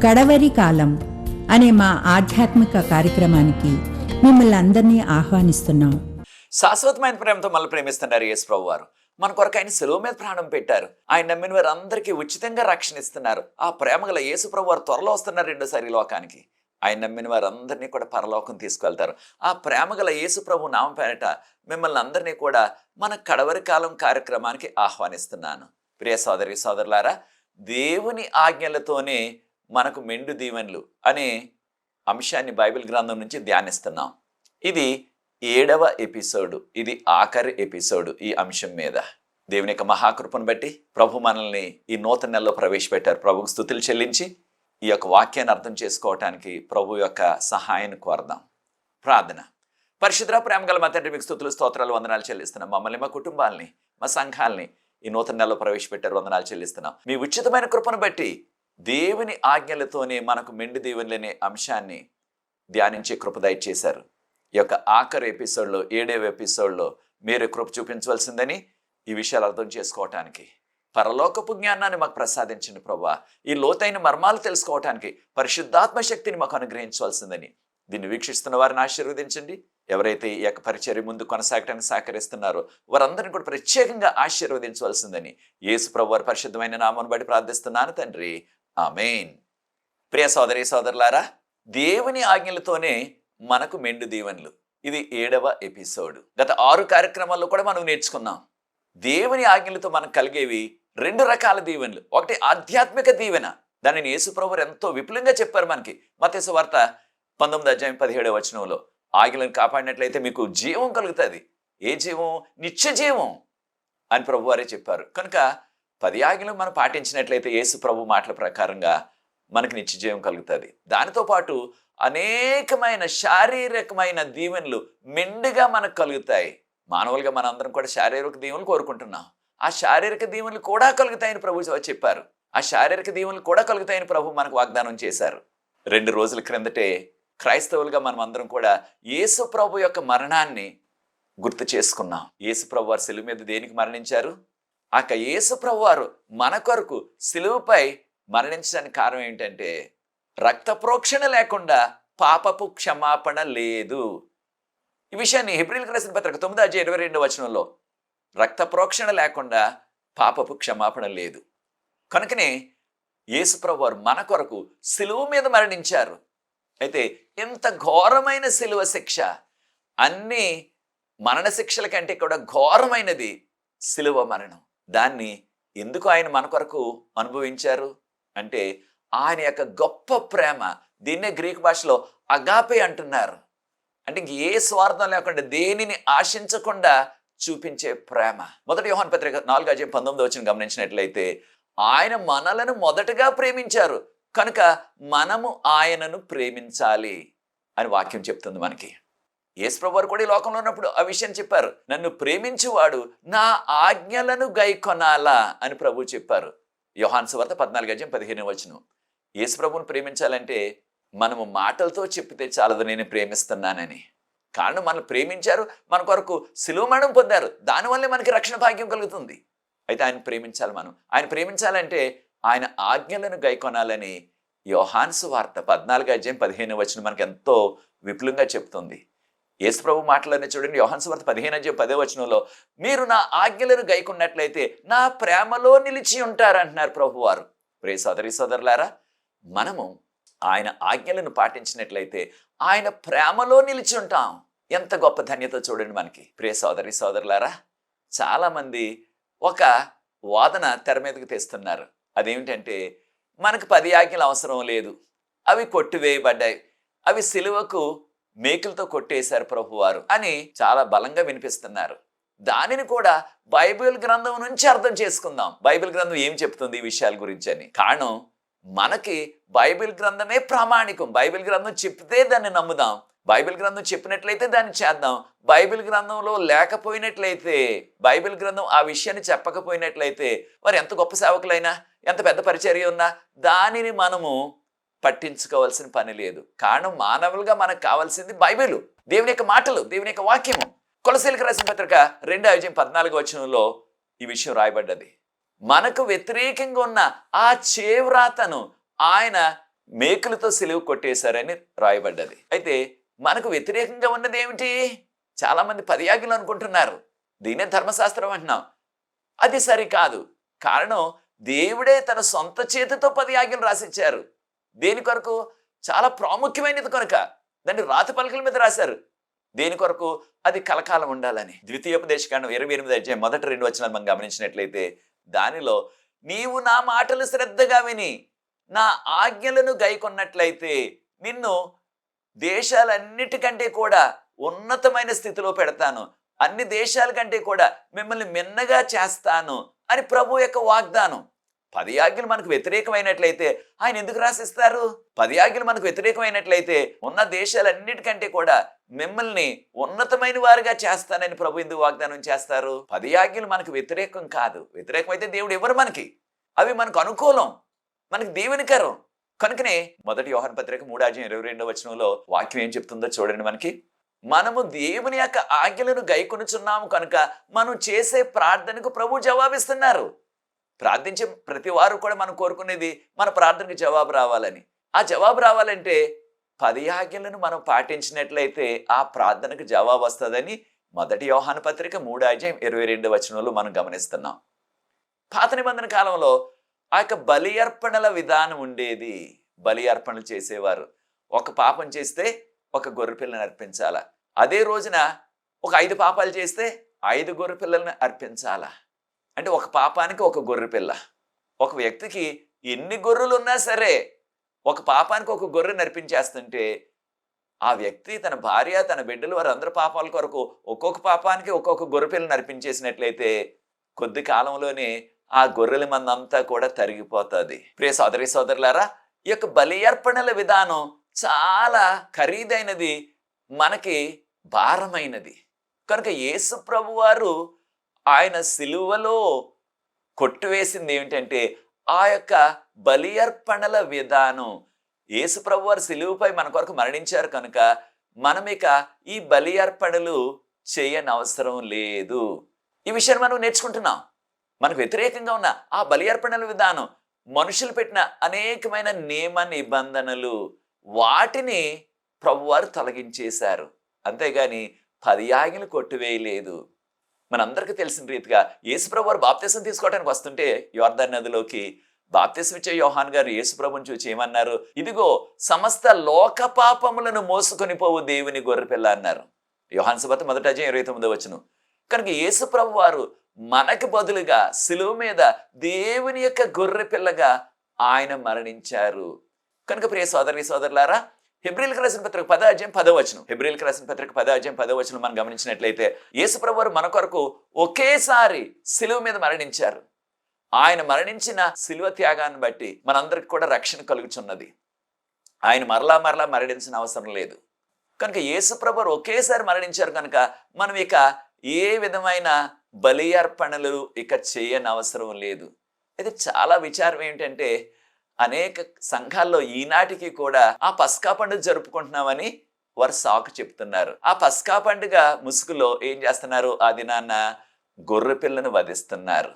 కడవరి కాలం అనే మా ఆధ్యాత్మిక కార్యక్రమానికి మిమ్మల్ని అందరినీ ఆహ్వానిస్తున్నాం. శాశ్వతమైన ప్రేమతో మనల్ని ప్రేమిస్తున్నారు యేసు ప్రభు వారు. మన కొరకు ఆయన సెలవు మీద ప్రాణం పెట్టారు. ఆయన నమ్మిన వారు అందరికీ ఉచితంగా రక్షణ ఇస్తున్నారు. ఆ ప్రేమగల యేసు ప్రభు వారు త్వరలో వస్తున్నారు రెండోసారి లోకానికి. ఆయన నమ్మిన వారందరినీ కూడా పరలోకం తీసుకువెళ్తారు. ఆ ప్రేమగల యేసు ప్రభు నామం పేరిట మిమ్మల్ని అందరినీ కూడా మన కడవరి కాలం కార్యక్రమానికి ఆహ్వానిస్తున్నాను. ప్రియ సోదరి సోదరులారా, దేవుని ఆజ్ఞలతోనే మనకు మెండు దీవెనలు అనే అంశాన్ని బైబిల్ గ్రంథం నుంచి ధ్యానిస్తున్నాం. ఇది 7వ ఎపిసోడు. ఇది ఆఖరి ఎపిసోడు. ఈ అంశం మీద దేవుని యొక్క మహాకృపను బట్టి ప్రభు మనల్ని ఈ నూతన నెలలో ప్రవేశపెట్టారు. ప్రభుకు స్తుతులు చెల్లించి ఈ యొక్క వాక్యాన్ని అర్థం చేసుకోవటానికి ప్రభు యొక్క సహాయాన్ని కోరదాం. ప్రార్థన. పరిశుద్ధ ప్రేమగల మా తండ్రి, మీకు స్తుతులు స్తోత్రాలు వందనాలు చెల్లిస్తున్నాం. మమ్మల్ని, మా కుటుంబాలని, మా సంఘాలని ఈ నూతన నెలలో ప్రవేశపెట్టారు. వందనాలు చెల్లిస్తున్నాం. మీ ఉచితమైన కృపను బట్టి దేవుని ఆజ్ఞలతోనే మనకు మెండు దీవెనలనే అంశాన్ని ధ్యానించే కృప దయచేశారు. ఈ యొక్క ఆఖరి ఎపిసోడ్లో 7వ ఎపిసోడ్లో మీరు కృప చూపించవలసిందని ఈ విషయాలు అర్థం చేసుకోవటానికి పరలోకపు జ్ఞానాన్ని మాకు ప్రసాదించండి ప్రభువా. ఈ లోతైన మర్మాలు తెలుసుకోవటానికి పరిశుద్ధాత్మ శక్తిని మాకు అనుగ్రహించవలసిందని దీన్ని వీక్షిస్తున్న వారిని ఆశీర్వదించండి. ఎవరైతే ఈ యొక్క పరిచర్య ముందు కొనసాగటానికి సహకరిస్తున్నారో వారందరినీ కూడా ప్రత్యేకంగా ఆశీర్వదించవలసిందని యేసు ప్రభు వారి పరిశుద్ధమైన నామాన్ని బట్టి ప్రార్థిస్తున్నాను తండ్రి, ఆమేన్. ప్రియ సోదరి సోదరులారా, దేవుని ఆజ్ఞలతోనే మనకు మెండు దీవెనలు. ఇది 7వ ఎపిసోడ్. గత 6 కార్యక్రమాల్లో కూడా మనం నేర్చుకున్నాం. దేవుని ఆజ్ఞలతో మనకు కలిగేవి 2 రకాల దీవెనలు. ఒకటి ఆధ్యాత్మిక దీవెన. దానిని యేసు ప్రభువు ఎంతో విపులంగా చెప్పారు మనకి. మత్తయి సువార్త 19వ అధ్యాయం 17వ వచనంలో ఆజ్ఞలను కాపాడినట్లయితే మీకు జీవం కలుగుతుంది. ఏ జీవం? నిత్య జీవం అని ప్రభు వారే చెప్పారు. కనుక 10 ఆజ్ఞలు మనం పాటించినట్లయితే యేసు ప్రభు మాటల ప్రకారంగా మనకు నిత్య జీవం కలుగుతుంది. దానితో పాటు అనేకమైన శారీరకమైన దీవెనలు మెండుగా మనకు కలుగుతాయి. మానవులుగా మనందరం కూడా శారీరక దీవెనలు కోరుకుంటున్నాం. ఆ శారీరక దీవెనలు కూడా కలుగుతాయని ప్రభు చెప్పారు. ఆ శారీరక దీవెనలు కూడా కలుగుతాయని ప్రభు మనకు వాగ్దానం చేశారు. 2 రోజుల క్రిందటే క్రైస్తవులుగా మనం అందరం కూడా యేసు ప్రభు యొక్క మరణాన్ని గుర్తు చేసుకున్నాం. యేసు ప్రభు వారు సిలువ మీద దేనికి మరణించారు? యేసు ప్రభు వారు మన కొరకు సిలువపై మరణించడానికి కారణం ఏంటంటే రక్త ప్రోక్షణ లేకుండా పాపపు క్షమాపణ లేదు. ఈ విషయాన్ని హెబ్రీయులకు రాసిన పత్రిక 9వ అధ్యాయం 22వ వచనంలో రక్త ప్రోక్షణ లేకుండా పాపపు క్షమాపణ లేదు. కనుకనే యేసు ప్రభు వారు మన కొరకు సిలువ మీద మరణించారు. అయితే ఎంత ఘోరమైన సిలువ శిక్ష, అన్ని మరణ శిక్షల కంటే కూడా ఘోరమైనది సిలువ మరణం. దాన్ని ఎందుకు ఆయన మన కొరకు అనుభవించారు అంటే ఆయన యొక్క గొప్ప ప్రేమ. దీన్నే గ్రీకు భాషలో అగాపే అంటున్నారు. అంటే ఇంక ఏ స్వార్థం లేకుండా దేనిని ఆశించకుండా చూపించే ప్రేమ. మొదటి యోహాను పత్రిక 4వ అధ్యాయం 19వ వచనం గమనించినట్లయితే ఆయన మనలను మొదటగా ప్రేమించారు కనుక మనము ఆయనను ప్రేమించాలి అని వాక్యం చెప్తుంది మనకి. యేసు ప్రభువు వారు కూడా ఈ లోకంలో ఉన్నప్పుడు ఆ విషయం చెప్పారు. నన్ను ప్రేమించువాడు నా ఆజ్ఞలను గైకొనాలా అని ప్రభు చెప్పారు. యోహాను సువార్త 14వ అధ్యాయం 15వ వచనం. యేసు ప్రభువును ప్రేమించాలంటే మనము మాటలతో చెప్పితే చాలదు నేను ప్రేమిస్తున్నానని. కారణం మనల్ని ప్రేమించారు, మన కొరకు సిలువ మరణం పొందారు. దానివల్లే మనకి రక్షణ భాగ్యం కలుగుతుంది. అయితే ఆయన ప్రేమించాలి. ఆయన ప్రేమించాలంటే ఆయన ఆజ్ఞలను గైకొనాలని యోహాను సువార్త 14వ అధ్యాయం 15వ వచనం మనకి ఎంతో విపులంగా చెప్తుంది. యేసు ప్రభు మాటలనే చూడండి. యోహాను సువార్త 15వ అధ్యాయం 10వ వచనంలో మీరు నా ఆజ్ఞలను గైకొన్నట్లయితే నా ప్రేమలో నిలిచి ఉంటారంటున్నారు ప్రభు వారు. ప్రియ సోదరి సోదరులారా, మనము ఆయన ఆజ్ఞలను పాటించినట్లయితే ఆయన ప్రేమలో నిలిచి ఉంటాం. ఎంత గొప్ప ధన్యత చూడండి మనకి. ప్రియ సోదరి సోదరులారా, చాలామంది ఒక వాదన తెర మీదకి తెస్తున్నారు. అదేమిటంటే మనకు 10 ఆజ్ఞలు అవసరం లేదు, అవి కొట్టివేయబడ్డాయి, అవి సిలువకు మేకులతో కొట్టేశారు ప్రభువారు అని చాలా బలంగా వినిపిస్తున్నారు. దానిని కూడా బైబిల్ గ్రంథం నుంచి అర్థం చేసుకుందాం. బైబిల్ గ్రంథం ఏం చెప్తుంది ఈ విషయాల గురించి అని. కారణం మనకి బైబిల్ గ్రంథమే ప్రామాణికం. బైబిల్ గ్రంథం చెప్తే దాన్ని నమ్ముదాం. బైబిల్ గ్రంథం చెప్పినట్లయితే దాన్ని చేద్దాం. బైబిల్ గ్రంథంలో లేకపోయినట్లయితే, బైబిల్ గ్రంథం ఆ విషయాన్ని చెప్పకపోయినట్లయితే వారు ఎంత గొప్ప సేవకులైనా, ఎంత పెద్ద పరిచర్య ఉన్నా దానిని మనము పట్టించుకోవాల్సిన పని లేదు. కారణం మానవులుగా మనకు కావాల్సింది బైబిలు, దేవుని యొక్క మాటలు, దేవుని యొక్క వాక్యము. కొలసీలకు రాసిన పత్రిక 2వ అధ్యాయం 14వ వచనంలో ఈ విషయం రాయబడ్డది. మనకు వ్యతిరేకంగా ఉన్న ఆ చేవ్రాతను ఆయన మేకులతో సిలువ కొట్టేశారని రాయబడ్డది. అయితే మనకు వ్యతిరేకంగా ఉన్నది ఏమిటి? చాలా మంది 10 ఆజ్ఞలు అనుకుంటున్నారు, దీన్నే ధర్మశాస్త్రం అంటున్నాం. అది సరికాదు. కారణం, దేవుడే తన సొంత చేతితో 10 ఆజ్ఞలు రాసిచ్చారు. దేని కొరకు? చాలా ప్రాముఖ్యమైనది కనుక దాన్ని రాతి పలకల మీద రాశారు. దేని కొరకు? అది కలకాలం ఉండాలని. ద్వితీయోపదేశకాండం 28 అధ్యాయం మొదటి 2 వచనాలు మనం గమనించినట్లయితే దానిలో, నీవు నా మాటలు శ్రద్ధగా విని నా ఆజ్ఞలను గైకొన్నట్లయితే నిన్ను దేశాలన్నిటికంటే కూడా ఉన్నతమైన స్థితిలో పెడతాను, అన్ని దేశాల కంటే కూడా మిమ్మల్ని మిన్నగా చేస్తాను అని ప్రభు యొక్క వాగ్దానం. 10 ఆజ్ఞలు మనకు వ్యతిరేకమైనట్లయితే ఆయన ఎందుకు రాసిస్తారు? 10 ఆజ్ఞలు మనకు వ్యతిరేకమైనట్లయితే ఉన్న దేశాలన్నిటికంటే కూడా మిమ్మల్ని ఉన్నతమైన వారుగా చేస్తానని ప్రభు ఎందుకు వాగ్దానం చేస్తారు? 10 ఆజ్ఞలు మనకు వ్యతిరేకం కాదు. వ్యతిరేకమైతే దేవుడు ఎవరు మనకి? అవి మనకు అనుకూలం, మనకి దీవెనకరం. కనుకనే మొదటి యోహాను పత్రిక 3:22 వచనంలో వాక్యం ఏం చెప్తుందో చూడండి. మనము దేవుని యొక్క ఆజ్ఞలను గైకొనుచున్నాము కనుక మనం చేసే ప్రార్థనకు ప్రభు జవాబిస్తున్నారు. ప్రార్థించే ప్రతి వారు కూడా మనం కోరుకునేది మన ప్రార్థనకు జవాబు రావాలని. ఆ జవాబు రావాలంటే 10 ఆజ్ఞలను మనం పాటించినట్లయితే ఆ ప్రార్థనకు జవాబు వస్తుందని మొదటి యోహాను పత్రిక 3:22 వచనంలో మనం గమనిస్తున్నాం. పాత నిబంధన కాలంలో ఆ యొక్క బలి అర్పణల విధానం ఉండేది. బలి అర్పణలు చేసేవారు. ఒక పాపం చేస్తే ఒక గొర్రె పిల్లని అర్పించాల. అదే రోజున ఒక 5 పాపాలు చేస్తే 5 గొర్రె పిల్లలను అర్పించాల. అంటే ఒక పాపానికి ఒక గొర్రె పిల్ల. ఒక వ్యక్తికి ఎన్ని గొర్రెలు ఉన్నా సరే ఒక పాపానికి ఒక గొర్రెని అర్పించేస్తుంటే ఆ వ్యక్తి తన భార్య, తన బిడ్డలు, వారందరి పాపాల కొరకు ఒక్కొక్క పాపానికి ఒక్కొక్క గొర్రె పిల్లని అర్పించేసినట్లయితే కొద్ది కాలంలోనే ఆ గొర్రెల మందంతా కూడా తరిగిపోతుంది. ప్రియ సోదరి సోదరులారా, ఈ యొక్క బలి అర్పణల విధానం చాలా ఖరీదైనది, మనకి భారమైనది. కనుక యేసు ప్రభు వారు ఆయన సిలువలో కొట్టివేసింది ఏమిటంటే ఆ యొక్క బలి అర్పణల విధానం. యేసు ప్రభు వారు సిలువపై మన కొరకు మరణించారు కనుక మనం ఇక ఈ బలి అర్పణలు చేయనవసరం లేదు. ఈ విషయాన్ని మనం నేర్చుకుంటున్నాం. మనకు వ్యతిరేకంగా ఉన్న ఆ బలి అర్పణల విధానం, మనుషులు పెట్టిన అనేకమైన నియమ నిబంధనలు, వాటిని ప్రభువారు తొలగించేశారు. అంతేగాని 10 ఆజ్ఞలు కొట్టివేయలేదు. మనందరికీ తెలిసిన రీతిగా యేసు ప్రభువారు బాప్తిసం తీసుకోవడానికి వస్తుంటే యోర్దాను నదిలోకి బాప్తిసం ఇచ్చే యోహాను గారు యేసు ప్రభుని చూచి ఏమన్నారు? ఇదిగో సమస్త లోక పాపములను మోసుకొని పోవు దేవుని గొర్రెపిల్ల అన్నారు. యోహాను సువార్త 1:29 వచనం. కనుక యేసు ప్రభువారు మనకు బదులుగా సిలువ మీద దేవుని యొక్క గొర్రె పిల్లగా ఆయన మరణించారు. కనుక ప్రియ సోదరి సోదరులారా, హెబ్రీయులకు రాసిన పత్రిక 10:10 వచనం. హెబ్రీయులకు రాసిన పత్రిక 10:10 వచనం మనం గమనించినట్లయితే యేసు ప్రభువారు మన కొరకు ఒకేసారి సిలువ మీద మరణించారు. ఆయన మరణించిన సిలువ త్యాగాన్ని బట్టి మనందరికి కూడా రక్షణ కలుగుచున్నది. ఆయన మరలా మరణించిన అవసరం లేదు. కనుక యేసు ప్రభువారు ఒకేసారి మరణించారు కనుక మనం ఇక ఏ విధమైన బలి అర్పణలు ఇక చేయనవసరం లేదు. అయితే చాలా విచారం ఏమిటంటే అనేక సంఘాల్లో ఈనాటికి కూడా ఆ పస్కా పండుగ జరుపుకుంటున్నామని వారు సాకు చెప్తున్నారు. ఆ పస్కా పండుగ ముసుగులో ఏం చేస్తున్నారు? ఆ దినాన్న గొర్రె పిల్లను వధిస్తున్నారు.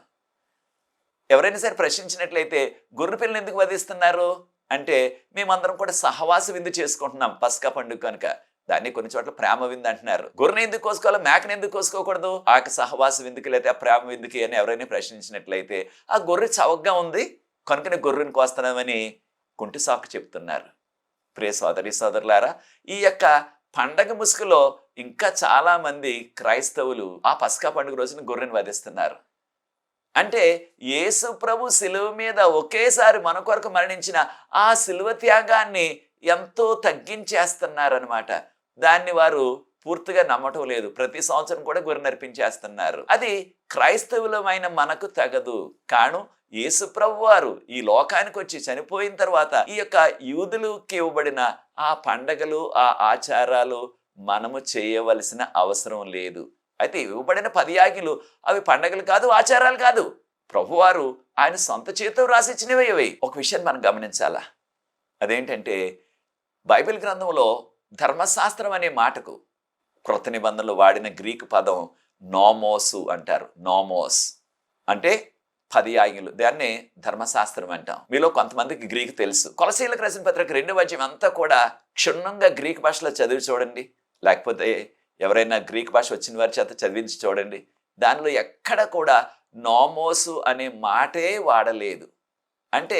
ఎవరైనా సరే ప్రశ్నించినట్లయితే గొర్రె పిల్లని ఎందుకు వధిస్తున్నారు అంటే, మేమందరం కూడా సహవాస విందు చేసుకుంటున్నాం పస్కా పండుగ కనుక. దాన్ని కొన్ని చోట్ల ప్రేమ విందు అంటున్నారు. గొర్రెని ఎందుకు కోసుకోవాలి, మేకని ఎందుకు కోసుకోకూడదు? ఆ సహవాస విందుకి లేదా ఆ ప్రేమ విందుకి అని ఎవరైనా ప్రశ్నించినట్లయితే ఆ గొర్రె చవకగా ఉంది కనుకనే గొర్రెని కోస్తున్నామని కుంటి సాకు చెప్తున్నారు. ప్రియ సోదరి సోదరులారా, ఈ యొక్క పండగ ముసుగులో ఇంకా చాలా మంది క్రైస్తవులు ఆ పస్కా పండుగ రోజున గొర్రెని వధిస్తున్నారు. అంటే యేసు ప్రభు సిలువ మీద ఒకేసారి మన కొరకు మరణించిన ఆ సిలువ త్యాగాన్ని ఎంతో తగ్గించేస్తున్నారనమాట. దాన్ని వారు పూర్తిగా నమ్మటం లేదు. ప్రతి సంవత్సరం కూడా గొర్రె నర్పించేస్తున్నారు. అది క్రైస్తవులమైన మనకు తగదు. కాను యేసు ప్రభు వారు ఈ లోకానికి వచ్చి చనిపోయిన తర్వాత ఈ యొక్క యూదులకి ఇవ్వబడిన ఆ పండగలు, ఆ ఆచారాలు మనము చేయవలసిన అవసరం లేదు. అయితే ఇవ్వబడిన 10 ఆజ్ఞలు అవి పండగలు కాదు, ఆచారాలు కాదు. ప్రభువారు ఆయన సొంత చేతితో రాసిచ్చినవి అవి. ఒక విషయాన్ని మనం గమనించాలా. అదేంటంటే బైబిల్ గ్రంథంలో ధర్మశాస్త్రం అనే మాటకు క్రొత్త నిబంధనలు వాడిన గ్రీకు పదం నోమోసు అంటారు. నోమోస్ అంటే 10 ఆజ్ఞలు, దాన్నే ధర్మశాస్త్రం అంటాం. మీలో కొంతమందికి గ్రీక్ తెలుసు. కొలసీలకు రాసిన పత్రిక 2వ అధ్యాయం అంతా కూడా క్షుణ్ణంగా గ్రీక్ భాషలో చదివి చూడండి, లేకపోతే ఎవరైనా గ్రీక్ భాష వచ్చిన వారి చేత చదివించి చూడండి. దానిలో ఎక్కడ కూడా నోమోసు అనే మాటే వాడలేదు. అంటే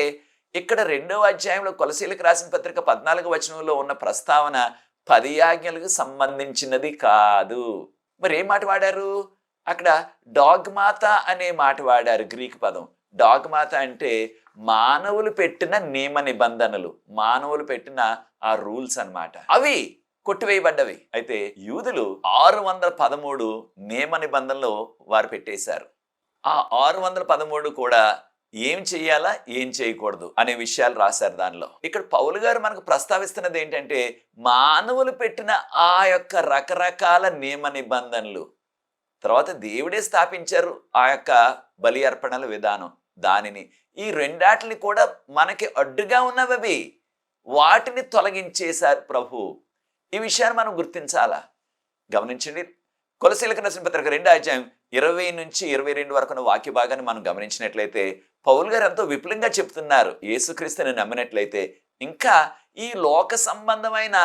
ఇక్కడ 2వ అధ్యాయంలో కొలసీలకు రాసిన పత్రిక 14వ వచనంలో ఉన్న ప్రస్తావన 10 ఆజ్ఞలకు సంబంధించినది కాదు. మరి ఏ మాట వాడారు అక్కడ? డాగ్మాతా అనే మాట వాడారు, గ్రీక్ పదం. డాగ్మాతా అంటే మానవులు పెట్టిన నియమ నిబంధనలు, మానవులు పెట్టిన ఆ రూల్స్ అన్నమాట. అవి కొట్టివేయబడ్డవి. అయితే యూదులు 613 నియమ నిబంధనలు వారు పెట్టేశారు. ఆ 613 కూడా ఏం చెయ్యాలా ఏం చేయకూడదు అనే విషయాలు రాశారు దానిలో. ఇక్కడ పౌలు గారు మనకు ప్రస్తావిస్తున్నది ఏంటంటే మానవులు పెట్టిన ఆ యొక్క రకరకాల నియమ నిబంధనలు, తర్వాత దేవుడే స్థాపించారు ఆ యొక్క బలి అర్పణల విధానం, దానిని ఈ రెండాటిని కూడా మనకి అడ్డుగా ఉన్నవి, వాటిని తొలగించేశారు ప్రభు. ఈ విషయాన్ని మనం గుర్తించాలా. గమనించండి, కొలసీలకు రాసిన పత్రిక 2వ అధ్యాయం 20 నుంచి 22 వరకు ఉన్న వాక్య భాగాన్ని మనం గమనించినట్లయితే పౌలు గారు ఎంతో విపులంగా చెప్తున్నారు. యేసుక్రీస్తుని నమ్మినట్లయితే ఇంకా ఈ లోక సంబంధమైన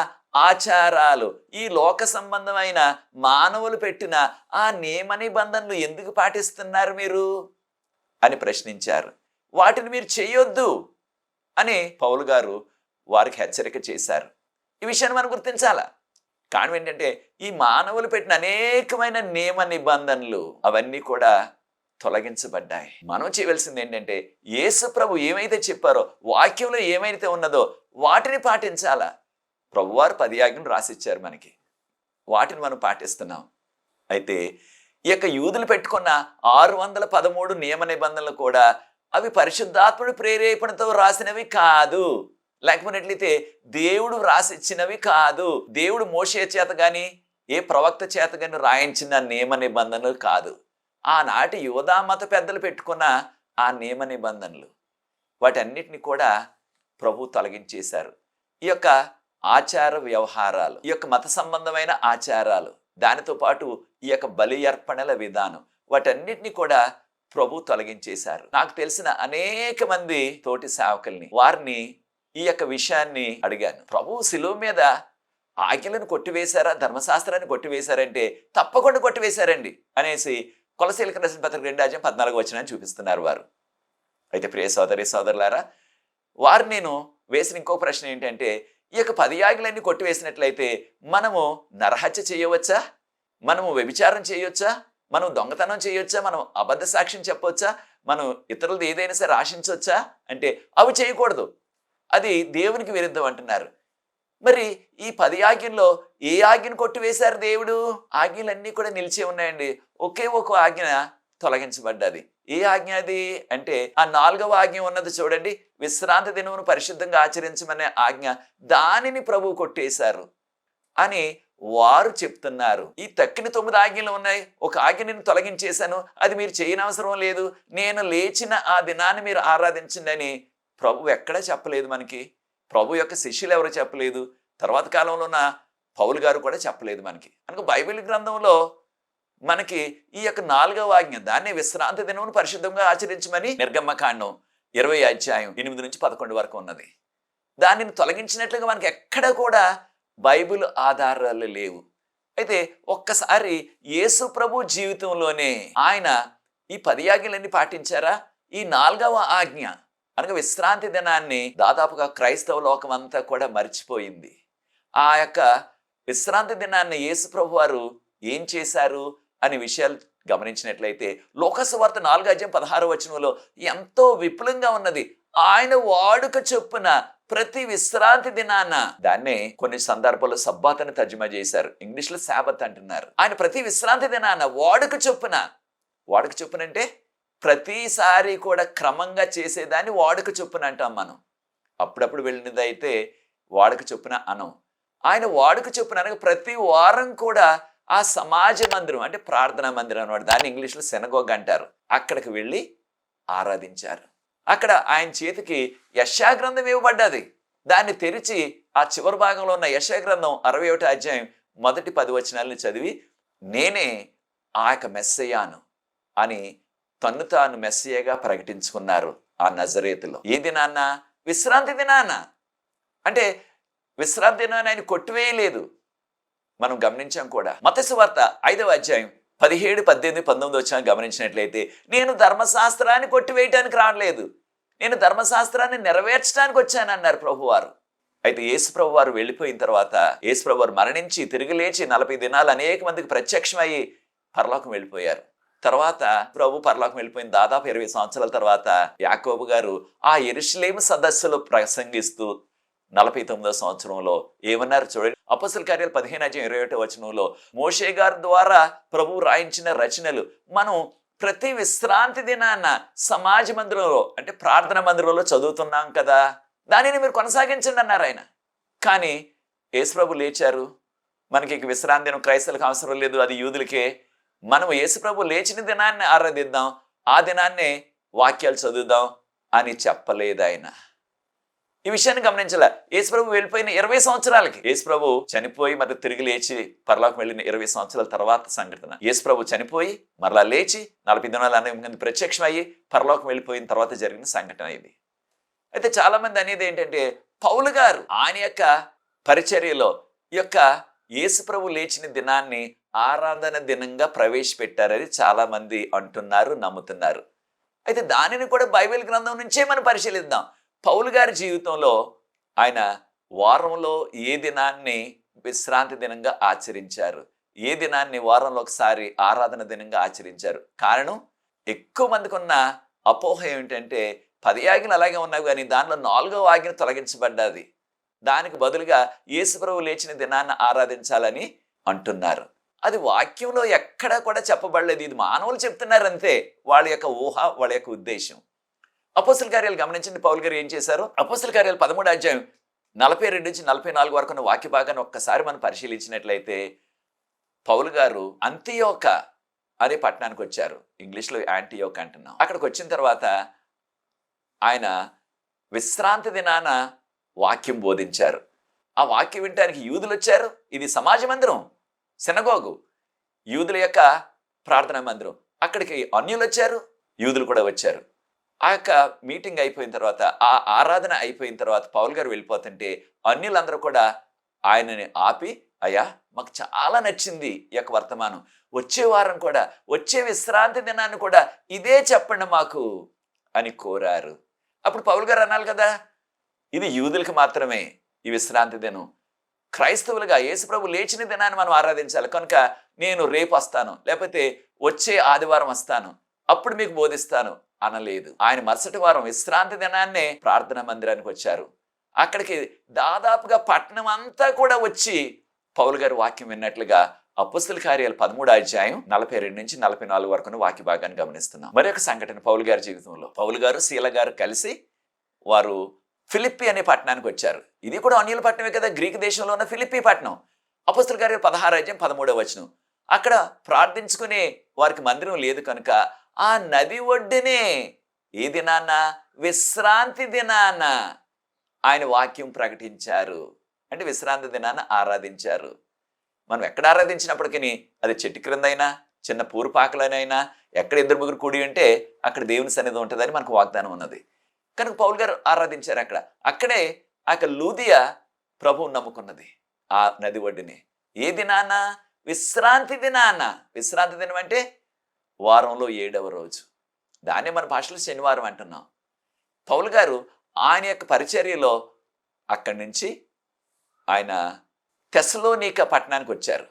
ఆచారాలు, ఈ లోక సంబంధమైన మానవులు పెట్టిన ఆ నియమ నిబంధనలు ఎందుకు పాటిస్తున్నారు మీరు అని ప్రశ్నించారు. వాటిని మీరు చేయొద్దు అని పౌలు గారు వారికి హెచ్చరిక చేశారు. ఈ విషయాన్ని మనం గుర్తించాలా. కారణం ఏంటంటే ఈ మానవులు పెట్టిన అనేకమైన నియమ నిబంధనలు అవన్నీ కూడా తొలగించబడ్డాయి. మనం చేయవలసింది ఏంటంటే యేసు ప్రభు ఏమైతే చెప్పారో, వాక్యంలో ఏమైతే ఉన్నదో వాటిని పాటించాలా. ప్రభువారు 10 ఆజ్ఞలు రాసిచ్చారు మనకి, వాటిని మనం పాటిస్తున్నాం. అయితే ఈ యొక్క యూదులు పెట్టుకున్న 613 నియమ నిబంధనలు కూడా అవి పరిశుద్ధాత్ముడి ప్రేరేపణతో రాసినవి కాదు, లేకపోయినట్లయితే దేవుడు రాసిచ్చినవి కాదు. దేవుడు మోషే చేత గాని ఏ ప్రవక్త చేత గాని రాయించిన నియమ నిబంధనలు కాదు. ఆనాటి యూదా మత పెద్దలు పెట్టుకున్న ఆ నియమ నిబంధనలు, వాటన్నిటిని కూడా ప్రభు తొలగించేశారు. ఈ యొక్క ఆచార వ్యవహారాలు, ఈ యొక్క మత సంబంధమైన ఆచారాలు, దానితో పాటు ఈ యొక్క బలి అర్పణల విధానం, వాటన్నిటిని కూడా ప్రభు తొలగించేశారు. నాకు తెలిసిన అనేక మంది తోటి సేవకుల్ని, వారిని ఈ యొక్క విషయాన్ని అడిగాను. ప్రభు శిలువ మీద ఆజ్ఞలను కొట్టివేశారా, ధర్మశాస్త్రాన్ని కొట్టివేశారంటే తప్పకుండా కొట్టివేశారండి అనేసి కొలసీలకు రాసిన పత్రిక 2వ అధ్యాయం 14వ వచనాన్ని చూపిస్తున్నారు వారు. అయితే ప్రియ సోదరి సోదరులారా, వారు నేను వేసిన ఇంకో ప్రశ్న ఏంటంటే ఈ యొక్క 10 ఆజ్ఞలన్నీ కొట్టివేసినట్లయితే మనము నరహత్య చేయవచ్చా, మనము వ్యభిచారం చేయొచ్చా, మనం దొంగతనం చేయొచ్చా, మనం అబద్ధ సాక్ష్యం చెప్పవచ్చా, మనం ఇతరులది ఏదైనా సరే ఆశించవచ్చా అంటే అవి చేయకూడదు, అది దేవునికి విరుద్ధం అంటున్నారు. మరి ఈ 10 ఆజ్ఞల్లో ఏ ఆజ్ఞను కొట్టివేశారు దేవుడు? ఆజ్ఞలన్నీ కూడా నిలిచే ఉన్నాయండి. ఒకే ఒక ఆజ్ఞ తొలగించబడ్డది. ఏ ఆజ్ఞ అది అంటే ఆ 4వ ఆజ్ఞ ఉన్నది చూడండి, విశ్రాంతి దినమును పరిశుద్ధంగా ఆచరించమనే ఆజ్ఞ, దానిని ప్రభు కొట్టేశారు అని వారు చెప్తున్నారు. ఈ తక్కిన 9 ఆజ్ఞలు ఉన్నాయి, ఒక ఆజ్ఞ నేను తొలగించేశాను, అది మీరు చేయనవసరం లేదు, నేను లేచిన ఆ దినాన్ని మీరు ఆరాధించండి అని ప్రభు ఎక్కడా చెప్పలేదు మనకి. ప్రభు యొక్క శిష్యులు ఎవరు చెప్పలేదు, తర్వాత కాలంలో ఉన్న పౌలు గారు కూడా చెప్పలేదు మనకి. కనుక బైబిల్ గ్రంథంలో మనకి ఈ యొక్క 4వ ఆజ్ఞ, దాన్ని విశ్రాంతి దినమును పరిశుద్ధంగా ఆచరించమని నిర్గమకాండం 20వ అధ్యాయం 8 నుంచి 11 వరకు ఉన్నది. దానిని తొలగించినట్లుగా మనకి ఎక్కడ కూడా బైబిల్ ఆధారాలు లేవు. అయితే ఒక్కసారి యేసు ప్రభు జీవితంలోనే ఆయన ఈ 10 ఆజ్ఞలన్నీ పాటించారా? ఈ 4వ ఆజ్ఞ అనగా విశ్రాంతి దినాన్ని దాదాపుగా క్రైస్తవ లోకం అంతా కూడా మర్చిపోయింది. ఆ యొక్క విశ్రాంతి దినాన్ని యేసు ప్రభు వారు ఏం చేశారు అనే విషయాలు గమనించినట్లయితే లోకాసు వార్త 4వ అధ్యాయం 16వ వచనంలో ఎంతో విపులంగా ఉన్నది. ఆయన వాడుక చొప్పున ప్రతి విశ్రాంతి దినాన, దాన్నే కొన్ని సందర్భాల్లో సబ్బాత్ అని తర్జుమా చేశారు, ఇంగ్లీష్లో సాబత్ అంటున్నారు. ఆయన ప్రతి విశ్రాంతి దినాన వాడుక చొప్పున, వాడుక చొప్పున అంటే ప్రతిసారి కూడా క్రమంగా చేసేదాన్ని వాడుక చొప్పున అంటాం మనం. అప్పుడప్పుడు వెళ్ళినది అయితే వాడుక చొప్పున అనం. ఆయన వాడుక చొప్పున అనగా ప్రతి వారం కూడా ఆ సమాజ మందిరం అంటే ప్రార్థనా మందిరం అన్నమాట, దాన్ని ఇంగ్లీష్లో సెనగోగ్ అంటారు, అక్కడికి వెళ్ళి ఆరాధించారు. అక్కడ ఆయన చేతికి యెషయా గ్రంథం ఇవ్వబడ్డది. దాన్ని తెరిచి ఆ చివరి భాగంలో ఉన్న యెషయా గ్రంథం 61వ అధ్యాయం మొదటి 10 వచనాలను చదివి నేనే ఆ యొక్క మెస్సయ్యాను అని తన్ను తాను మెస్సియగా ప్రకటించుకున్నారు ఆ నజరేతులో. ఏ దినాన్న? విశ్రాంతి దినాన. అంటే విశ్రాంతి దినాన్ని ఆయన కొట్టివేయలేదు. మనం గమనించాం కూడా. మత్తయి సువార్త 5వ అధ్యాయం 17, 18, 19 వచ్చిన గమనించినట్లయితే, నేను ధర్మశాస్త్రాన్ని కొట్టివేయటానికి రావట్లేదు, నేను ధర్మశాస్త్రాన్ని నెరవేర్చడానికి వచ్చానన్నారు ప్రభువారు. అయితే యేసు ప్రభువారు వెళ్ళిపోయిన తర్వాత, యేసు ప్రభువారు మరణించి తిరిగి లేచి 40 దినాలు అనేక మందికి ప్రత్యక్షమయ్యి పరలోకం వెళ్ళిపోయారు. తర్వాత ప్రభు పరలోకం వెళ్ళిపోయిన దాదాపు 20 సంవత్సరాల తర్వాత యాకోబు గారు ఆ యెరూషలేము సదస్సులో ప్రసంగిస్తూ 49వ సంవత్సరంలో ఏమన్నారు చూడండి. అపోస్తల కార్యాలు 15 అధ్యాయం 21వ వచనంలో, మోషే గారి ద్వారా ప్రభువు రాయించిన రచనలు మనం ప్రతి విశ్రాంతి దినాన సమాజ మందిరంలో, అంటే ప్రార్థన మందిరంలో చదువుతున్నాం కదా, దానిని మీరు కొనసాగించండి అన్నారు ఆయన. కానీ యేసు ప్రభు లేచారు. మనకి ఇక విశ్రాంతి దినం క్రైస్తవులకు అవసరం లేదు, అది యూదులకే. మనం యేసు ప్రభు లేచిన దినాన్ని ఆరాధిద్దాం, ఆ దినాన్నే వాక్యాలు చదువుదాం అని చెప్పలేదు ఆయన. ఈ విషయాన్ని గమనించాల. యేసు ప్రభు వెళ్ళిపోయిన 20 సంవత్సరాలకి, యేసు ప్రభు చనిపోయి మరి తిరిగి లేచి పరలోకం వెళ్ళిన 20 సంవత్సరాల తర్వాత సంఘటన. యేసు ప్రభు చనిపోయి మరలా లేచి 40 దినాలు అనేక మంది ప్రత్యక్షం అయ్యి పరలోకం వెళ్ళిపోయిన తర్వాత జరిగిన సంఘటన ఇది. అయితే చాలా మంది అనేది ఏంటంటే, పౌలు గారు ఆయన యొక్క పరిచర్యలో ఈ యొక్క యేసు ప్రభు లేచిన దినాన్ని ఆరాధన దినంగా ప్రవేశపెట్టారని చాలా మంది అంటున్నారు, నమ్ముతున్నారు. అయితే దానిని కూడా బైబిల్ గ్రంథం నుంచే మనం పరిశీలిద్దాం. పౌలు గారి జీవితంలో ఆయన వారంలో ఏ దినాన్ని విశ్రాంతి దినంగా ఆచరించారు, ఏ దినాన్ని వారంలో ఒకసారి ఆరాధన దినంగా ఆచరించారు. కారణం, ఎక్కువ మందికి ఉన్న అపోహ ఏమిటంటే 10 ఆజ్ఞలు అలాగే ఉన్నాయి, కానీ దానిలో 4వ ఆజ్ఞ తొలగించబడ్డది. దానికి బదులుగా యేసు ప్రభువు లేచిన దినాన్ని ఆరాధించాలని అంటున్నారు. అది వాక్యంలో ఎక్కడా కూడా చెప్పబడలేదు, ఇది మానవులు చెప్తున్నారు అంతే, వాళ్ళ యొక్క ఊహ, వాళ్ళ యొక్క ఉద్దేశం. అపోస్తల కార్యాలు గమనించండి, పౌలు గారు ఏం చేశారు. అపోస్తల కార్యాలు 13వ అధ్యాయం 42 నుంచి 44 వరకు ఉన్న వాక్య భాగాన్ని ఒక్కసారి మనం పరిశీలించినట్లయితే, పౌలు గారు అంతియోక అనే పట్టణానికి వచ్చారు. ఇంగ్లీష్లో యాంటియోక్ అంటున్నాం. అక్కడికి వచ్చిన తర్వాత ఆయన విశ్రాంతి దినాన వాక్యం బోధించారు. ఆ వాక్యం వినటానికి యూదులు వచ్చారు. ఇది సమాజ మందిరం, సినగోగు, యూదుల యొక్క ప్రార్థనా మందిరం. అక్కడికి అన్యులు వచ్చారు, యూదులు కూడా వచ్చారు. ఆ యొక్క మీటింగ్ అయిపోయిన తర్వాత, ఆ ఆరాధన అయిపోయిన తర్వాత పౌలు గారు వెళ్ళిపోతుంటే అన్యులందరూ కూడా ఆయనని ఆపి, అయ్యా మాకు చాలా నచ్చింది ఈ యొక్క వర్తమానం, వచ్చే వారం కూడా, వచ్చే విశ్రాంతి దినాన్ని కూడా ఇదే చెప్పండి మాకు అని కోరారు. అప్పుడు పౌలు గారు అనాలి కదా, ఇది యూదులకు మాత్రమే ఈ విశ్రాంతి దినం, క్రైస్తవులుగా యేసుప్రభు లేచిన దినాన్ని మనం ఆరాధించాలి, కనుక నేను రేపు వస్తాను, లేకపోతే వచ్చే ఆదివారం వస్తాను, అప్పుడు మీకు బోధిస్తాను అనలేదు. ఆయన మరుసటి వారం విశ్రాంతి దినాన్నే ప్రార్థనా మందిరానికి వచ్చారు. అక్కడికి దాదాపుగా పట్టణం అంతా కూడా వచ్చి పౌలు గారు వాక్యం విన్నట్లుగా అపోస్తల కార్యాలు 13వ అధ్యాయం 42 నుంచి 44 వరకు వాక్య భాగాన్ని గమనిస్తున్నాం. మరొక సంఘటన పౌలు గారి జీవితంలో, పౌలు గారు శీల గారు కలిసి వారు ఫిలిప్పి అనే పట్టణానికి వచ్చారు. ఇది కూడా అన్యుల పట్టణమే కదా, గ్రీక్ దేశంలో ఉన్న ఫిలిప్పి పట్టణం. అపోస్తల కార్యాలు 16వ అధ్యాయం 13వ వచనం. అక్కడ ప్రార్థించుకునే వారికి మందిరం లేదు కనుక ఆ నది ఒడ్డునే ఏ దినాన, విశ్రాంతి దినాన ఆయన వాక్యం ప్రకటించారు. అంటే విశ్రాంతి దినాన ఆరాధించారు. మనం ఎక్కడ ఆరాధించినప్పటికీ, అది చెట్టు క్రిందైనా, చిన్న పూర్పాకలనైనా, ఎక్కడ 2-3 కూడి ఉంటే అక్కడ దేవుని సన్నిధి ఉంటుందని మనకు వాగ్దానం ఉన్నది. కనుక పౌలు గారు ఆరాధించారు అక్కడే ఆ లూదియా ప్రభువుని నమ్ముకున్నది ఆ నది ఒడ్డునే. ఏ దినాన, విశ్రాంతి దినాన. విశ్రాంతి దినం అంటే వారంలో 7వ రోజు, దాన్ని మన భాషలో శనివారం అంటున్నాం. పౌలు గారు ఆయన యొక్క పరిచర్యలో అక్కడి నుంచి ఆయన తెస్సలోనిక పట్టణానికి వచ్చారు.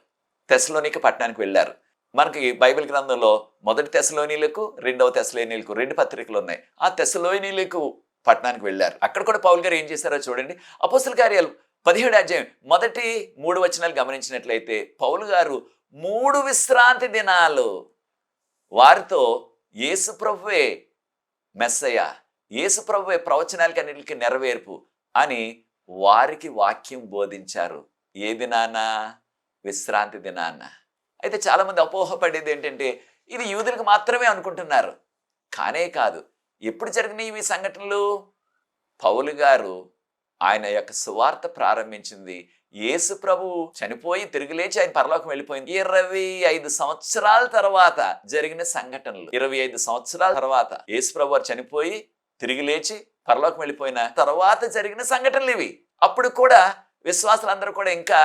తెస్సలోనిక పట్టణానికి వెళ్ళారు. మనకి బైబిల్ గ్రంథంలో 1 తెస్సలోనీలకు 2వ తెస్సలోనీలకు 2 పత్రికలు ఉన్నాయి. ఆ తెస్సలోనీలకు పట్టణానికి వెళ్ళారు. అక్కడ కూడా పౌలు గారు ఏం చేశారో చూడండి. అపోస్తల కార్యాలు 17వ అధ్యాయం మొదటి 3 వచనాలు గమనించినట్లయితే, పౌలు గారు 3 విశ్రాంతి దినాలు వారితో యేసు ప్రభువే మెస్సయ్య, యేసు ప్రభువే ప్రవచనాలకి అన్నిటికీ నెరవేర్పు అని వారికి వాక్యం బోధించారు. ఏ దినాన, విశ్రాంతి దినాన. అయితే చాలామంది అపోహపడేది ఏంటంటే, ఇది యూదులకు మాత్రమే అనుకుంటున్నారు. కానే కాదు. ఎప్పుడు జరిగినాయి ఇవి సంఘటనలు? పౌలు గారు ఆయన యొక్క సువార్త ప్రారంభించింది. యేసు ప్రభు చనిపోయి తిరిగి లేచి ఆయన పరలోకం వెళ్ళిపోయింది 25 సంవత్సరాల తర్వాత జరిగిన సంఘటనలు. 25 సంవత్సరాల తర్వాత యేసు ప్రభు వారు చనిపోయి తిరిగి లేచి పరలోకం వెళ్ళిపోయిన తర్వాత జరిగిన సంఘటనలు ఇవి. అప్పుడు కూడా విశ్వాసులందరూ కూడా ఇంకా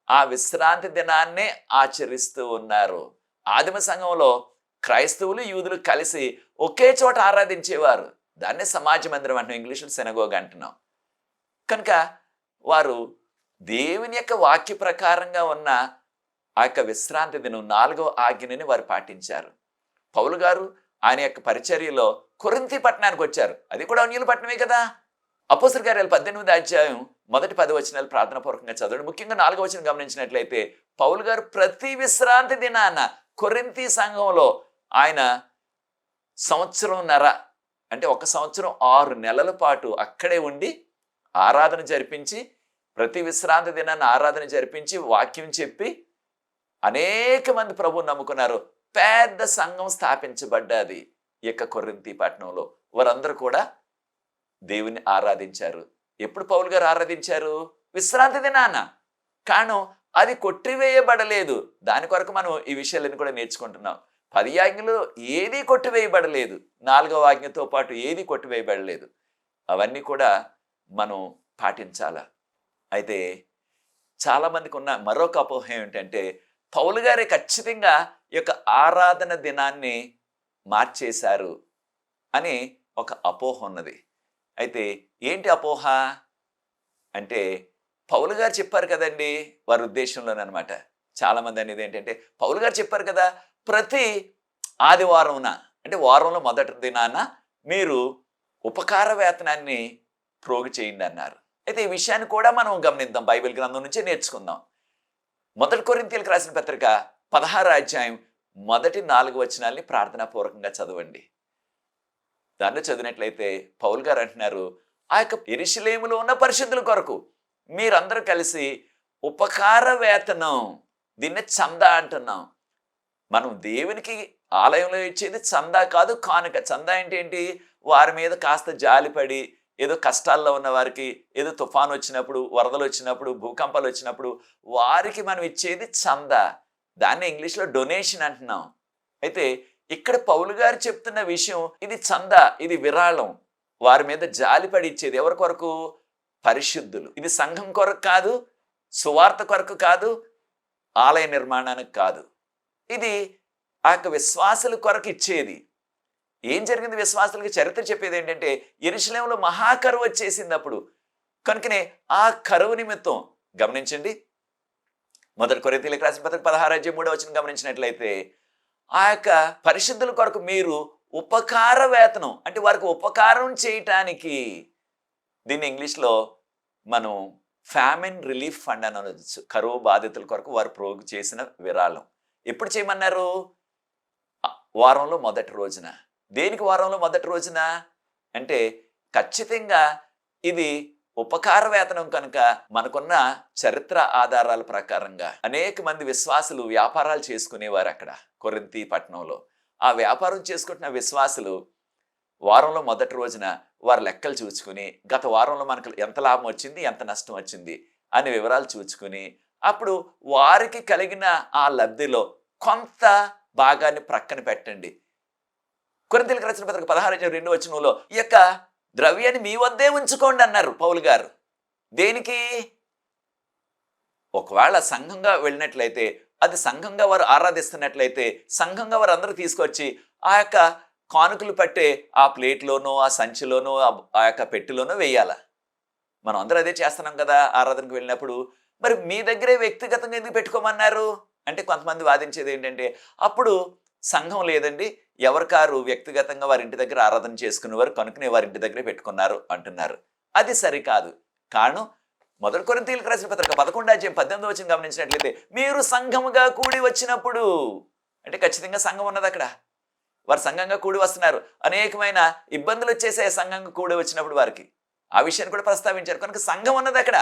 ఆ విశ్రాంతి దినాన్నే ఆచరిస్తూ ఉన్నారు. ఆదిమ సంఘంలో క్రైస్తవులు యూదులు కలిసి ఒకే చోట ఆరాధించేవారు. దాన్నే సమాజ మందిరం అంటున్నాం, ఇంగ్లీష్లో సెనగోగ్ అంటున్నాం. కనుక వారు దేవుని యొక్క వాక్య ప్రకారంగా ఉన్న ఆ యొక్క విశ్రాంతి దినం 4వ ఆజ్ఞని వారు పాటించారు. పౌలు గారు ఆయన యొక్క పరిచర్యలో కొరింథీ పట్టణానికి వచ్చారు. అది కూడా అన్యుల పట్టణమే కదా. అపోస్తలుల కార్యాలు 18వ అధ్యాయం మొదటి 10 వచనాలు ప్రార్థన పూర్వకంగా చదవండి. ముఖ్యంగా 4వ వచనం గమనించినట్లయితే పౌలు గారు ప్రతి విశ్రాంతి దినాన కొరింథీ సంఘంలో ఆయన సంవత్సరంన్నర అంటే 1 సంవత్సరం 6 నెలల పాటు అక్కడే ఉండి ఆరాధన జరిపించి, ప్రతి విశ్రాంతి దినాన్ని ఆరాధన జరిపించి వాక్యం చెప్పి అనేక మంది ప్రభువుని నమ్ముకున్నారు. పెద్ద సంఘం స్థాపించబడ్డది ఈ యొక్క కొరింథీ పట్టణంలో. వారందరూ కూడా దేవుని ఆరాధించారు. ఎప్పుడు పౌలు గారు ఆరాధించారు? విశ్రాంతి దినాన. కారణం అది కొట్టివేయబడలేదు. దాని కొరకు మనం ఈ విషయాలను కూడా నేర్చుకుంటున్నాం. 10 ఆజ్ఞలు ఏదీ కొట్టివేయబడలేదు. 4వ ఆజ్ఞతో పాటు ఏది కొట్టివేయబడలేదు. అవన్నీ కూడా మనం పాటించాల. అయితే చాలామందికి ఉన్న మరొక అపోహ ఏమిటంటే పౌలు గారే ఖచ్చితంగా ఈ యొక్క ఆరాధన దినాన్ని మార్చేశారు అని ఒక అపోహ ఉన్నది. అయితే ఏంటి అపోహ అంటే పౌలు గారు చెప్పారు కదండి, వారి ఉద్దేశంలోనమాట. చాలామంది అనేది ఏంటంటే పౌలు గారు చెప్పారు కదా, ప్రతి ఆదివారంన అంటే వారంలో మొదటి దినాన మీరు ఉపకార వేతనాన్ని ప్రోగు చేయండి అన్నారు. అయితే ఈ విషయాన్ని కూడా మనం గమనిద్దాం, బైబిల్ గ్రంథం నుంచే నేర్చుకుందాం. మొదటి కొరింథీయులకు రాసిన పత్రిక 16వ అధ్యాయం మొదటి 4 వచనాల్ని ప్రార్థనాపూర్వకంగా చదవండి. దాన్ని చదివినట్లయితే పౌలు గారు అంటున్నారు, ఆ యొక్క యెరూషలేములో ఉన్న పరిశుద్ధుల కొరకు మీరందరూ కలిసి ఉపకార వేతనం, దీన్ని చందా అంటున్నాం. మనం దేవునికి ఆలయంలో ఇచ్చేది చందా కాదు, కానుక. చందా అంటే ఏంటి? వారి మీద కాస్త జాలిపడి, ఏదో కష్టాల్లో ఉన్న వారికి, ఏదో తుఫాను వచ్చినప్పుడు, వరదలు వచ్చినప్పుడు, భూకంపాలు వచ్చినప్పుడు వారికి మనం ఇచ్చేది చందా. దాన్ని ఇంగ్లీష్లో డొనేషన్ అంటున్నాం. అయితే ఇక్కడ పౌలు గారు చెప్తున్న విషయం ఇది చందా, ఇది విరాళం. వారి మీద జాలిపడి ఇచ్చేది ఎవరి కొరకు? పరిశుద్ధులు. ఇది సంఘం కొరకు కాదు, సువార్త కొరకు కాదు, ఆలయ నిర్మాణానికి కాదు. ఇది ఆ యొక్క విశ్వాసుల కొరకు ఇచ్చేది. ఏం జరిగింది విశ్వాసులకి? చరిత్ర చెప్పేది ఏంటంటే యెరూషలేములో మహాకరువు వచ్చేసింది అప్పుడు. కనుకనే ఆ కరువు నిమిత్తం గమనించండి, మొదటి కొరింథీయులకు రాసిన పత్రిక 16వ అధ్యాయం 3వ వచనం గమనించినట్లయితే ఆ యొక్క పరిశుద్ధుల కొరకు మీరు ఉపకార వేతనం అంటే వారికి ఉపకారం చేయటానికి, దీన్ని ఇంగ్లీష్లో మనం ఫ్యామిన్ రిలీఫ్ ఫండ్ అని అనొచ్చు. కరువు బాధితుల కొరకు వారు ప్రోగు చేసిన విరాళం. ఎప్పుడు చేయమన్నారు? వారంలో మొదటి రోజున. దేనికి వారంలో మొదటి రోజున అంటే ఖచ్చితంగా ఇది ఉపకార వేతనం కనుక మనకున్న చరిత్ర ఆధారాల ప్రకారంగా అనేక మంది విశ్వాసులు వ్యాపారాలు చేసుకునేవారు అక్కడ కొరింథీ పట్టణంలో. ఆ వ్యాపారం చేసుకుంటున్న విశ్వాసులు వారంలో మొదటి రోజున వారి లెక్కలు చూసుకుని గత వారంలో మనకు ఎంత లాభం వచ్చింది, ఎంత నష్టం వచ్చింది అనే వివరాలు చూసుకుని అప్పుడు వారికి కలిగిన ఆ లబ్ధిలో కొంత భాగాన్ని ప్రక్కన పెట్టండి. కొరింథీయులకు రాసిన పత్రిక 16వ వచనంలో ఈ యొక్క ద్రవ్యాన్ని మీ వద్దే ఉంచుకోండి అన్నారు పౌలు గారు. దేనికి? ఒకవేళ సంఘంగా వెళ్ళినట్లయితే, అది సంఘంగా వారు ఆరాధిస్తున్నట్లయితే, సంఘంగా వారు అందరూ తీసుకొచ్చి ఆ యొక్క కానుకలు పట్టే ఆ ప్లేట్లోనో ఆ సంచిలోనో ఆ యొక్క పెట్టెలోనో వేయాల. మనం అందరూ అదే చేస్తున్నాం కదా ఆరాధనకు వెళ్ళినప్పుడు. మరి మీ దగ్గరే వ్యక్తిగతంగా ఎందుకు పెట్టుకోమన్నారు అంటే కొంతమంది వాదించేది ఏంటంటే అప్పుడు సంఘం లేదండి, ఎవరికారు వ్యక్తిగతంగా వారి ఇంటి దగ్గర ఆరాధన చేసుకునేవారు కనుకనే వారి ఇంటి దగ్గరే పెట్టుకున్నారు అంటున్నారు. అది సరికాదు. కారణం మొదటి కొరింథీయులకు రాసిన పత్రిక 11వ అధ్యాయం 18వ వచనం గమనించినట్లయితే మీరు సంఘముగా కూడి వచ్చినప్పుడు అంటే ఖచ్చితంగా సంఘం ఉన్నది అక్కడ. వారు సంఘంగా కూడి వస్తున్నారు. అనేకమైన ఇబ్బందులు వచ్చేసే సంఘంగా కూడి వచ్చినప్పుడు వారికి. ఆ విషయాన్ని కూడా ప్రస్తావించారు. కనుక సంఘం ఉన్నది అక్కడ.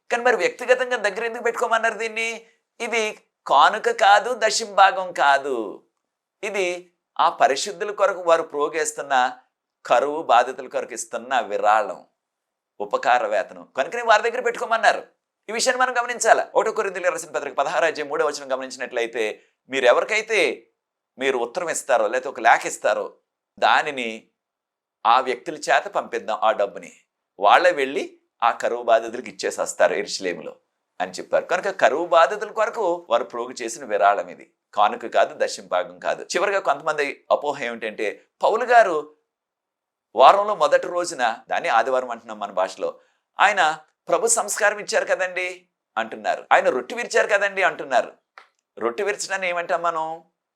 కానీ మరి వ్యక్తిగతంగా దగ్గర ఎందుకు పెట్టుకోమన్నారు దీన్ని? ఇది కానుక కాదు, దశంభాగం కాదు. ఇది ఆ పరిశుద్ధుల కొరకు వారు ప్రోగేస్తున్న కరువు బాధితుల కొరకు ఇస్తున్న విరాళం. ఉపకార వేతనం కనుకనే వారి దగ్గర పెట్టుకోమన్నారు. ఈ విషయాన్ని మనం గమనించాలి. 1 కొరింథీయులకు రాసిన పత్రిక 16:3 గమనించినట్లయితే, మీరు ఎవరికైతే మీరు ఉత్తరం ఇస్తారో లేకపోతే ఒక లేఖ ఇస్తారో దానిని ఆ వ్యక్తుల చేత పంపిద్దాం, ఆ డబ్బుని వాళ్ళే వెళ్ళి ఆ కరువు బాధితులకు ఇచ్చేసి వస్తారు యెరూషలేములో అని చెప్పారు. కనుక కరువు బాధితుల కొరకు వారు ప్రోగు చేసిన విరాళం ఇది, కానుక కాదు, దశంభాగం కాదు. చివరిగా కొంతమంది అపోహ ఏమిటంటే, పౌలు గారు వారంలో మొదటి రోజున, దాన్ని ఆదివారం అంటున్నాం మన భాషలో, ఆయన ప్రభు సంస్కారం ఇచ్చారు కదండి అంటున్నారు. ఆయన రొట్టె విరిచారు కదండి అంటున్నారు. రొట్టె విరచడాన్ని ఏమంటాం మనం?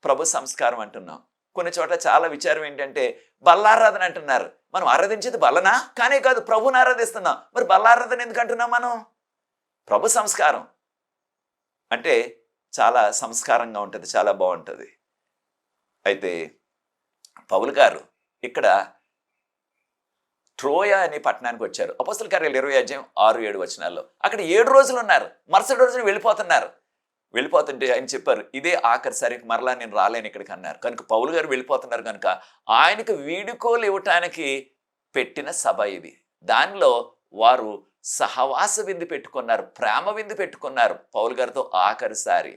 ప్రభు సంస్కారం అంటున్నాం. కొన్ని చోట్ల చాలా విచారం ఏంటంటే బల్లారాధన అంటున్నారు. మనం ఆరాధించేది బల్లనా? కానే కాదు, ప్రభుని ఆరాధిస్తున్నాం. మరి బల్లారాధన ఎందుకు అంటున్నాం మనం? ప్రభు సంస్కారం అంటే చాలా సంస్కారంగా ఉంటుంది, చాలా బాగుంటుంది. అయితే పౌలు గారు ఇక్కడ ట్రోయ అనే పట్టణానికి వచ్చారు. అపోస్తలుల కార్యాలు 20:6-7 అక్కడ 7 రోజులు ఉన్నారు. మరుసటి రోజున వెళ్ళిపోతున్నారు. వెళ్ళిపోతుంటే ఆయన చెప్పారు, ఇదే ఆఖరిసారి, మరలా నేను రాలేను ఇక్కడికి అన్నారు. కనుక పౌలు గారు వెళ్ళిపోతున్నారు కనుక ఆయనకు వీడుకోలు ఇవ్వటానికి పెట్టిన సభ ఇది. దానిలో వారు సహవాస విందు పెట్టుకున్నారు, ప్రేమ విందు పెట్టుకున్నారు పౌలు గారితో ఆఖరిసారి.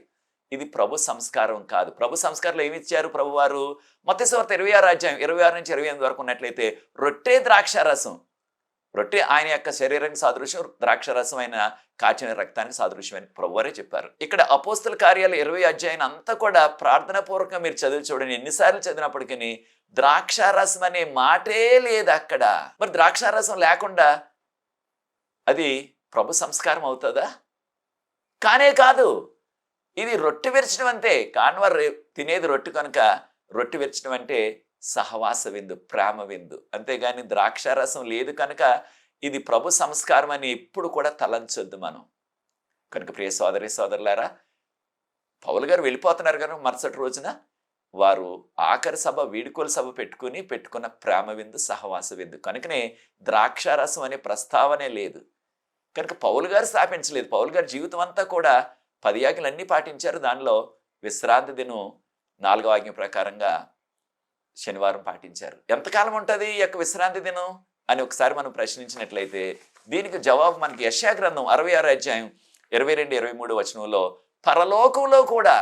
ఇది ప్రభు సంస్కారం కాదు. ప్రభు సంస్కారంలో ఏమి ఇచ్చారు ప్రభు వారు? మత్తయి సువార్త 26:26-28 ఉన్నట్లయితే, రొట్టె ద్రాక్షారసం, రొట్టె ఆయన యొక్క శరీరానికి సాదృశ్యం, ద్రాక్షారసం అయిన కాచిన రక్తానికి సాదృశ్యం అని ప్రభువారే చెప్పారు. ఇక్కడ అపోస్తల కార్యాలు 20 అంతా కూడా ప్రార్థనాపూర్వకంగా మీరు చదివి చూడండి. ఎన్నిసార్లు చదివినప్పటికీ ద్రాక్షారసం అనే మాటే లేదు అక్కడ. మరి ద్రాక్షారసం లేకుండా అది ప్రభు సంస్కారం అవుతుందా? కానే కాదు. ఇది రొట్టె విరచడం అంతే. కాన్వారు తినేది రొట్టె కనుక రొట్టె విరచడం అంటే సహవాస విందు, ప్రేమ విందు. అంతేగాని ద్రాక్షారసం లేదు కనుక ఇది ప్రభు సంస్కారం అని ఎప్పుడు కూడా తలంచొద్దు మనం. కనుక ప్రియ సోదరి సోదరులారా, పౌలు గారు వెళ్ళిపోతున్నారు కనుక మరుసటి రోజున వారు ఆఖరి సభ, వీడుకోలు సభ పెట్టుకున్న ప్రేమ విందు, సహవాస విందు. కనుకనే ద్రాక్షారసం అనే ప్రస్తావనే లేదు. కనుక పౌలు గారు స్థాపించలేదు. పౌలు గారి జీవితం అంతా కూడా 10 ఆజ్ఞలన్నీ పాటించారు. దానిలో విశ్రాంతి దినం 4వ ఆజ్ఞ ప్రకారంగా శనివారం పాటించారు. ఎంతకాలం ఉంటుంది ఈ యొక్క విశ్రాంతి దినం అని ఒకసారి మనం ప్రశ్నించినట్లయితే దీనికి జవాబు మనకి యెషయా గ్రంథం 66:22-23 పరలోకంలో కూడా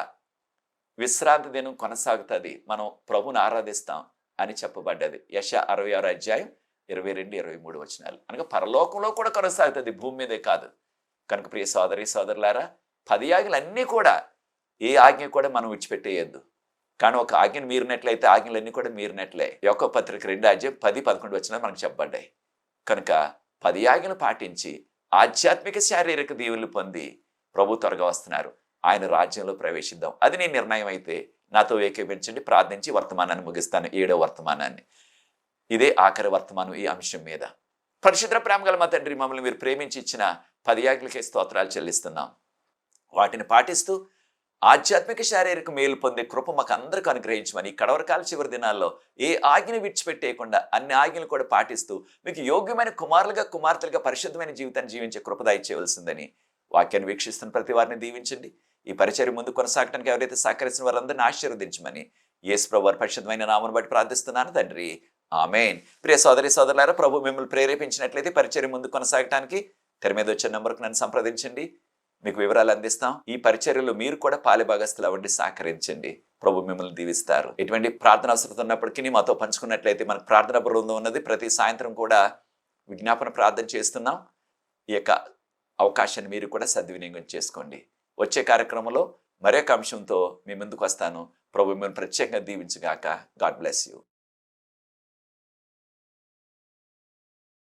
విశ్రాంతి దినం కొనసాగుతుంది, మనం ప్రభుని ఆరాధిస్తాం అని చెప్పబడ్డది. యెషయా 66:22-23 అనగా పరలోకంలో కూడా కొనసాగుతుంది, భూమి మీదే కాదు. కనుక ప్రియ సోదరి సోదరులారా, 10 ఆజ్ఞలన్నీ కూడా ఏ ఆజ్ఞ కూడా మనం విడిచిపెట్టేయద్దు. కానీ ఒక ఆజ్ఞను మీరినట్లయితే ఆజ్ఞలన్నీ కూడా మీరినట్లే. యోకో పత్రిక 2:10-11 మనకు చెప్పబడ్డాయి. కనుక 10 ఆజ్ఞలు పాటించి ఆధ్యాత్మిక శారీరక దీవెనలు పొంది ప్రభు త్వరగా వస్తున్నారు, ఆయన రాజ్యంలో ప్రవేశిద్దాం. అది నీ నిర్ణయం అయితే నాతో ఏకీభవించండి. ప్రార్థించి వర్తమానాన్ని ముగిస్తాను, 7వ వర్తమానాన్ని. ఇదే ఆఖరి వర్తమానం ఈ అంశం మీద. పరిశుద్ధ ప్రేమ గల మా తండ్రి, మమ్మల్ని మీరు ప్రేమించి ఇచ్చిన 10 ఆజ్ఞలకే స్తోత్రాలు చెల్లిస్తున్నాం. వాటిని పాటిస్తూ ఆధ్యాత్మిక శారీరక మేలు పొందే కృప మాకు అందరికీ అనుగ్రహించమని కడవరకాల చివరి దినాల్లో ఏ ఆజ్ఞను విడిచిపెట్టేయకుండా అన్ని ఆజ్ఞలు కూడా పాటిస్తూ మీకు యోగ్యమైన కుమారులుగా, కుమార్తెలుగా పరిశుద్ధమైన జీవితాన్ని జీవించే కృప దయచేయవలసిందని వాక్యాన్ని వీక్షిస్తున్న ప్రతి వారిని దీవించండి. ఈ పరిచర్య ముందు కొనసాగడానికి ఎవరైతే సహకరిస్తున్న వారందరినీ ఆశీర్వదించమని యేసు ప్రభువు వారి పరిశుద్ధమైన నామమును బట్టి ప్రార్థిస్తున్నాను తండ్రి, ఆమేన్. ప్రియ సోదరి సోదరులారా, ప్రభు మిమ్మల్ని ప్రేరేపించినట్లయితే పరిచర్య ముందు కొనసాగడానికి తెర మీద వచ్చే నంబర్కు నన్ను సంప్రదించండి, మీకు వివరాలు అందిస్తాం. ఈ పరిచర్యలో మీరు కూడా పాలిభాగస్తులు అవ్వండి, సహకరించండి. ప్రభు మిమ్మల్ని దీవిస్తారు. ఎటువంటి ప్రార్థన అవసరం ఉన్నప్పటికీ మాతో పంచుకున్నట్లయితే మనకు ప్రార్థన బృందం ఉన్నది. ప్రతి సాయంత్రం కూడా విజ్ఞాపన ప్రార్థన చేస్తున్నాం. ఈ యొక్క అవకాశాన్ని మీరు కూడా సద్వినియోగం చేసుకోండి. వచ్చే కార్యక్రమంలో మరొక అంశంతో మీ ముందుకు వస్తాను. ప్రభు మిమ్మల్ని ప్రత్యేకంగా దీవించుగాక. God bless you.